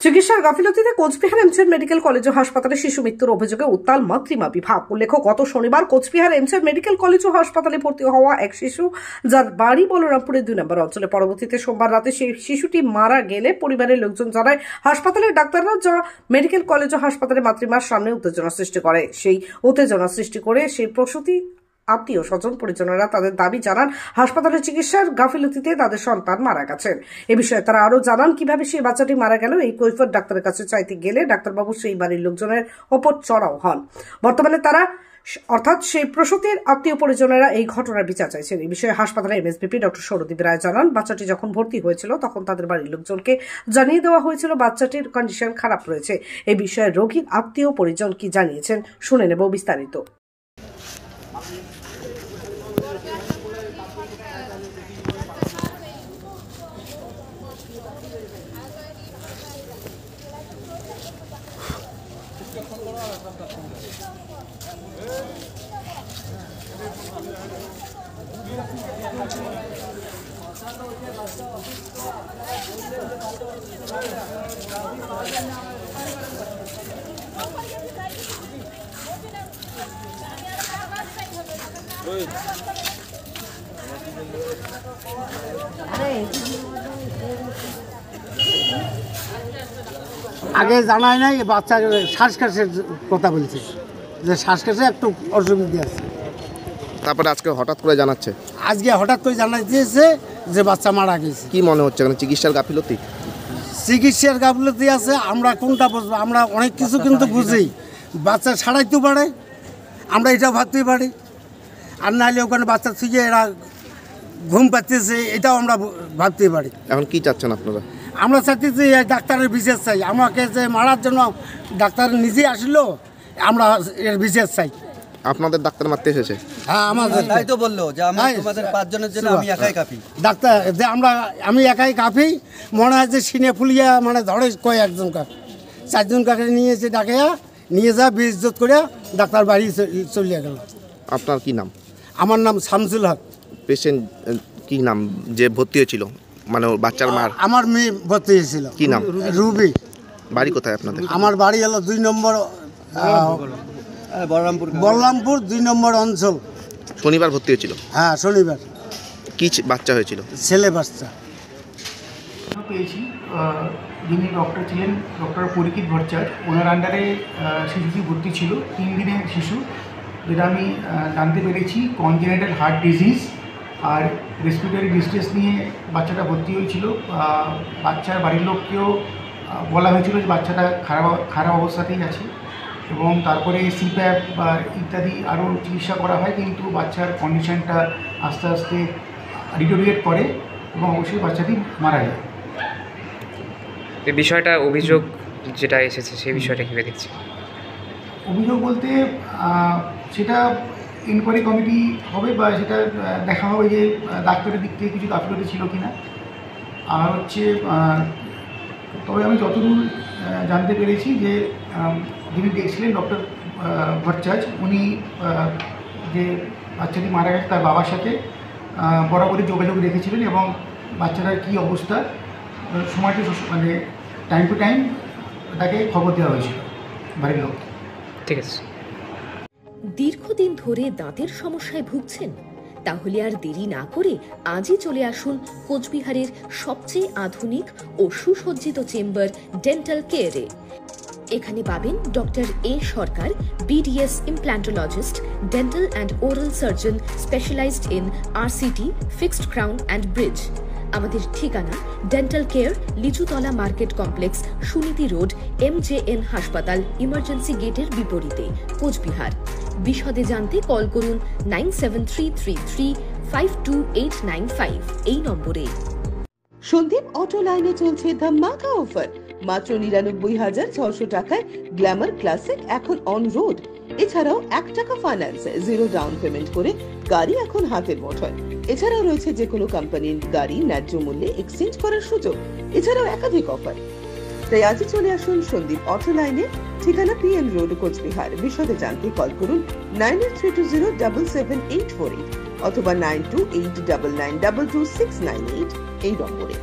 চিকিৎসার গাফিলতিতে Cooch Behar MZ medical college ও হাসপাতালে শিশু মৃত্যুর অভিযোগে উত্তাল মাতৃমা বিভাগ। উল্লেখ্য, গত শনিবার কোচবিহার এমজেড মেডিকেল কলেজ ও হাসপাতালে ভর্তি হওয়া এক শিশু, যার বাড়ি বলরামপুরের 2 নম্বর অঞ্চলে, পরবর্তীতে সোমবার রাতে সেই শিশুটি মারা গেলে পরিবারের লোকজন জানায় হাসপাতালের ডাক্তাররা, যা মেডিকেল কলেজ ও হাসপাতালে মাতৃমার সামনে উত্তেজনা সৃষ্টি করে। সেই উত্তেজনা সৃষ্টি করে সেই প্রসূতি আত্মীয় স্বজন পরিজনেরা তাদের দাবি জানান হাসপাতালের চিকিৎসার গাফিলতিতে তাদের সন্তান মারা গেছেন। এ বিষয়ে তারা আরো জানান কিভাবে সেই বাচ্চাটি মারা গেল। এই কৈফিয়ত ডাক্তারের কাছে চাইতে গেলে ডাক্তারবাবু সেই বাড়ির লোকজনের ওপর চড়াও হন। বর্তমানে তারা অর্থাৎ সেই প্রসূতির আত্মীয় পরিজনেরা এই ঘটনার বিচার চাইছেন। এই বিষয়ে হাসপাতালের এমএসপিপি ডক্টর সৌরদীপ রায় জানান, বাচ্চাটি যখন ভর্তি হয়েছিল তখন তাদের বাড়ির লোকজনকে জানিয়ে দেওয়া হয়েছিল বাচ্চাটির কন্ডিশন খারাপ রয়েছে। এই বিষয়ে রোগীর আত্মীয় পরিজন কি জানিয়েছেন শুনে নেব বিস্তারিত। আগে জানাই নাই, বাচ্চা শ্বাসকাশের কথা বলছে যে শ্বাসকাশে একটু অসুবিধা আছে। তারপরে আজকে হঠাৎ করে জানাচ্ছে, আজকে হঠাৎ করে জানাই দিয়েছে যে বাচ্চা মারা গেছে। কি মনে হচ্ছে এখানে চিকিৎসার গাফিলতি? চিকিৎসার গাফিলতি আছে, আমরা কোনটা বুঝবো? আমরা অনেক কিছু কিন্তু বুঝি, বাচ্চা ছাড়াইতে পারে, আমরা এটা ভাবতেই পারি। আর নাহলে ওখানে বাচ্চা থেকে এরা ঘুম পাচ্ছে, এটাও আমরা ভাবতেই পারি। এখন কি চাচ্ছেন আপনারা? আমরা চাচ্ছি যে ডাক্তারের বিশেষ চাই, আমাকে যে মারার জন্য ডাক্তার নিজে আসলো, আমরা এর বিশেষ চাই। আপনাদের ডাক্তার মারতে এসেছে? হ্যাঁ, আমাদের তাই তো বললো যে আমাদের 5 জনের জন্য আমি একাই কাফি। ডাক্তার যে আমি একাই কাফি, মনে হয় যে সিনে ফুলিয়া মানে ধরে কয়েকজন কাক 4 জন কাকে নিয়েছে, ডাকিয়া নিয়ে যা বেইজ্জত করে ডাক্তার বাড়ি চলিয়া গেল। আপনার কি নাম? আমার নাম শামসুল হক। পেশেন্ট কি নাম যে ভর্তি হয়েছিল, মানে বাচ্চার মার? আমার মেয়ে ভর্তি হয়েছিল। কি নাম? রুবি। বাড়ি কোথায় আপনাদের? আমার বাড়ি হলো 2 নম্বর বলরামপুর 2 নম্বর অঞ্চল। শনিবার ভর্তি হয়েছিল? হ্যাঁ, শনিবার। কি বাচ্চা হয়েছিল? ছেলে বাচ্চা পেয়েছি। যিনি ডক্টর ছিলেন ডক্টর পরিকিত ভট্টাচার্য, ওনার আন্ডারে শিশুটি ভর্তি ছিল। 3 দিনের শিশু, যেটা আমি জানতে পেরেছি কনজেনিটাল হার্ট ডিজিজ আর রেসপিরেটরি ডিস্ট্রেস নিয়ে বাচ্চাটা ভর্তি হয়েছিল। বাচ্চার বাড়ির লোককেও বলা হয়েছিল যে বাচ্চাটা খারাপ অবস্থাতেই আছে, এবং তারপরে সিপ্যাপ বা ইত্যাদি আরও চিকিৎসা করা হয়, কিন্তু বাচ্চার কন্ডিশনটা আস্তে আস্তে ডিটোরিয়েট করে এবং অবশ্যই বাচ্চাটি মারা যায়। এই বিষয়টা অভিযোগ যেটা এসেছে সেই বিষয়টা কীভাবে দেখছি? অভিযোগ বলতে সেটা ইনকোয়ারি কমিটি হবে বা সেটা দেখা হবে যে ডাক্তারের দিক থেকে কিছু গাফিলতি ছিল কি না। আর হচ্ছে তবে আমি যতদূর জানতে পেরেছি যে যিনি দেখছিলেন ডক্টর ভট্টাচার্য, উনি যে বাচ্চাটি মারা গেছে তার বাবার সাথে বরাবরই যোগাযোগ রেখেছিলেন, এবং বাচ্চাটার কী অবস্থা সময়টা মানে টাইম টু টাইম তাকে খবর দেওয়া হয়েছিল বাড়ির লোক। ঠিক আছে। দীর্ঘদিন ধরে দাঁতের সমস্যায় ভুগছেন? তাহলে আর দেরি না করে আজই চলে আসুন কোচবিহারের সবচেয়ে আধুনিক ও সুসজ্জিত চেম্বার ডেন্টাল কেয়ারে। এখানে পাবেন doctor A Sarkar, BDS implantologist, dental and oral surgeon specialized in RCT, fixed crown and bridge. আমাদের ঠিকানা dental care, Lichutala market complex, Suniti road, MJN হাসপাতাল, ইমার্জেন্সি গেটের বিপরীতে, কোচবিহার। বিশদে জানতে কল করুন 9733352895 এই নম্বরে। সন্দীপ অটো লাইনে চলছে ধামাকা অফার। মাত্র 99,600 টাকায় গ্ল্যামার ক্লাসিক এখন অন রোড। এছাড়াও 1 টাকা ফাইন্যান্সে 0 ডাউন পেমেন্ট করে গাড়ি এখন হাতের মুঠোয়। এছাড়াও রয়েছে যে কোনো কোম্পানির গাড়ি ন্যায্য মূল্যে এক্সচেঞ্জ করার সুযোগ। এছাড়াও একাধিক অফার। তাই আজই চলে আসুন সন্দীপ অটো লাইনে, ঠিকানা PN রোড, কোচবিহার। বিশদে জানতে কল করুন 9832077848 অথবা 9289922698 এই নম্বরে।